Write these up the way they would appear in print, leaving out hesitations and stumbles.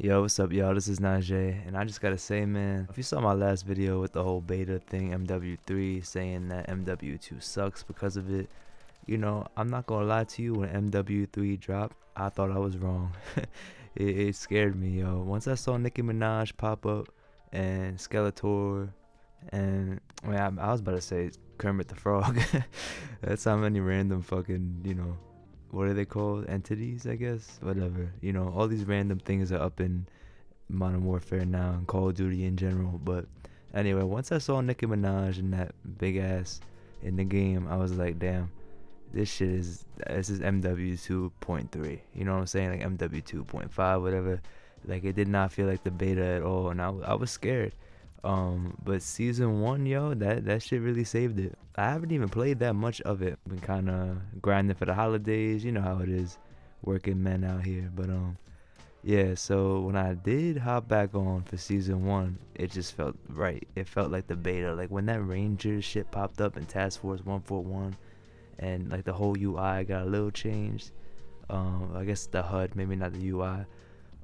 Yo, what's up, y'all? This is Najee, and I just gotta say, man, if you saw my last video with the whole beta thing, MW3, saying that MW2 sucks because of it, I'm not gonna lie to you, when MW3 dropped, I thought I was wrong. It scared me, yo. Once I saw Nicki Minaj pop up, and Skeletor, and, I was about to say Kermit the Frog. That's how many random fucking, what are they called? Entities, I guess? Whatever. All these random things are up in Modern Warfare now and Call of Duty in general. But anyway, once I saw Nicki Minaj and that big ass in the game, I was like, damn, this is MW 2.3. You know what I'm saying? Like MW 2.5, whatever. Like it did not feel like the beta at all, and I was scared. But season one, yo, that shit really saved it. I haven't even played that much of it. Been kind of grinding for the holidays. You know how it is, working men out here. But yeah. So when I did hop back on for season one, it just felt right. It felt like the beta. Like when that Ranger shit popped up in Task Force 141, and like the whole UI got a little changed. I guess the HUD, maybe not the UI.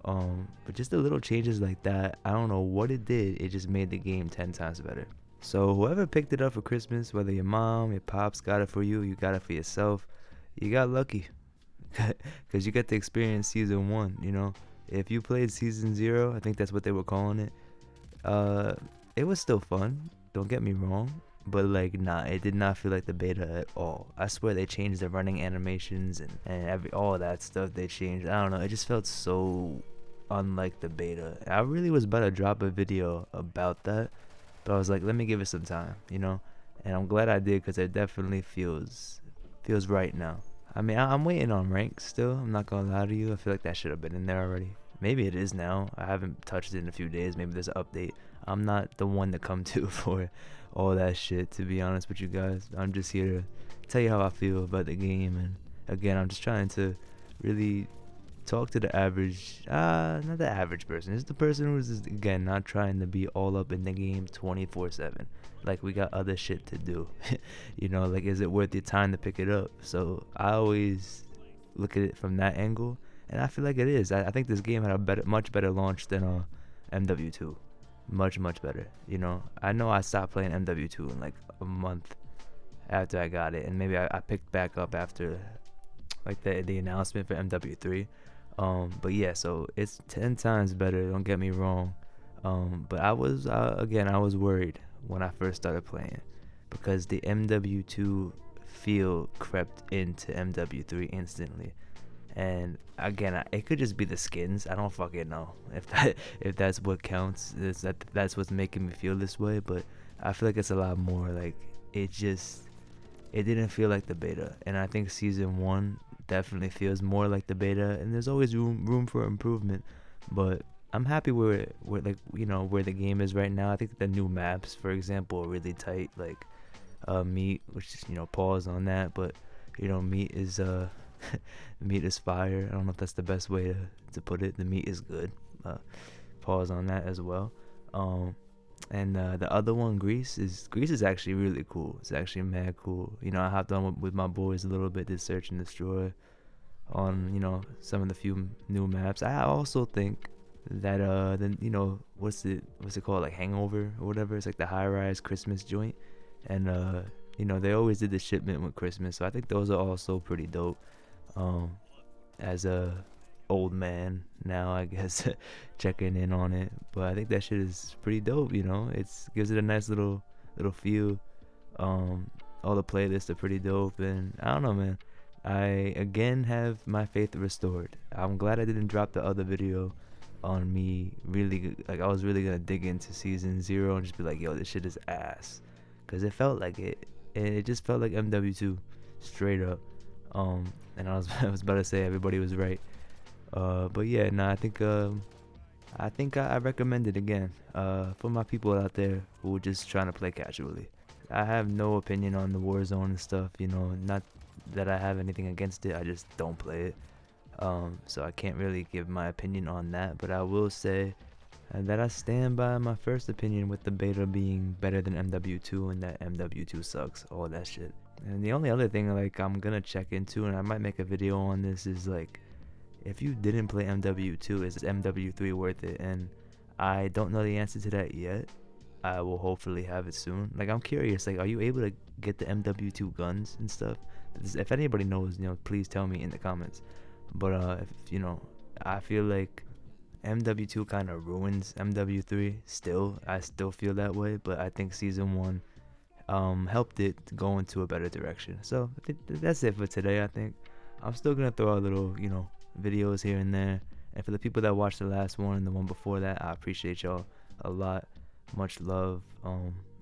But just the little changes like that, I don't know what it did, it just made the game 10 times better. So whoever picked it up for Christmas, whether your mom, your pops got it for you got it for yourself, you got lucky. Because you get to experience season one. If you played season 0, I think that's what they were calling it, it was still fun, don't get me wrong, but like, nah, it did not feel like the beta at all. I swear they changed the running animations and all that stuff they changed. I don't know, it just felt so unlike the beta. I really was about to drop a video about that, but I was like, let me give it some time, and I'm glad I did, because it definitely feels right now. I mean, I'm waiting on rank still, I'm not gonna lie to you. I feel like that should have been in there already. Maybe it is now. I haven't touched it in a few days. Maybe there's an update. I'm not the one to come to for all that shit, to be honest with you guys. I'm just here to tell you how I feel about the game, and again, I'm just trying to really talk to the average, not the average person. It's the person who's just, again, not trying to be all up in the game 24/7. Like, we got other shit to do. Like, is it worth your time to pick it up? So I always look at it from that angle, and I feel like it is. I think this game had a much better launch than MW2. Much better. I know I stopped playing MW2 in like a month after I got it, and maybe I picked back up after like the announcement for MW3. But yeah, so it's 10 times better, don't get me wrong. But I was worried when I first started playing, because the MW2 feel crept into MW3 instantly. And again, it could just be the skins. I don't fucking know if that's what counts. That's what's making me feel this way. But I feel like it's a lot more. Like, it didn't feel like the beta. And I think season one definitely feels more like the beta. And there's always room for improvement. But I'm happy where the game is right now. I think the new maps, for example, are really tight. Like Meat, which is, pause on that. But Meat is meat is fire. I don't know if that's the best way to put it. The meat is good. Pause on that as well. And the other one, Greece is actually really cool. It's actually mad cool. I hopped on with my boys a little bit, did search and destroy on some of the few new maps. I also think that what's it called, like Hangover or whatever. It's like the high rise Christmas joint, and they always did the shipment with Christmas, so I think those are also pretty dope. As a old man now, I guess, checking in on it, but I think that shit is pretty dope. It's gives it a nice little feel. All the playlists are pretty dope, and I don't know, man. I again have my faith restored. I'm glad I didn't drop the other video on me really, like, I was really gonna dig into season 0 and just be like, yo, this shit is ass, because it felt like it, and it just felt like MW2 straight up. And I was about to say everybody was right. But yeah, nah, I think I recommend it again. For my people out there who are just trying to play casually. I have no opinion on the Warzone and stuff. Not that I have anything against it. I just don't play it. So I can't really give my opinion on that. But I will say that I stand by my first opinion, with the beta being better than MW2, and that MW2 sucks. All that shit. And the only other thing, like, I'm gonna check into, and I might make a video on this, is like, if you didn't play MW2, is MW3 worth it? And I don't know the answer to that yet. I will hopefully have it soon. Like, I'm curious, like, are you able to get the MW2 guns and stuff? If anybody knows, please tell me in the comments. But I feel like MW2 kind of ruins MW3 still. I still feel that way, but I think season 1 helped it go into a better direction. So I think that's it for today. I think I'm still gonna throw out little videos here and there, and for the people that watched the last one and the one before that, I appreciate y'all a lot. Much love.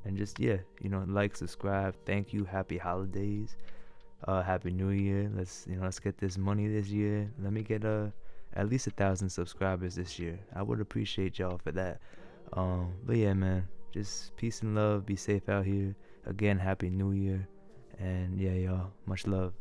And just like, subscribe. Thank you. Happy holidays. Happy New Year. Let's get this money this year. Let me get at least 1,000 subscribers this year. I would appreciate y'all for that. But yeah, man, just peace and love. Be safe out here. Again, Happy New Year. And yeah, y'all, much love.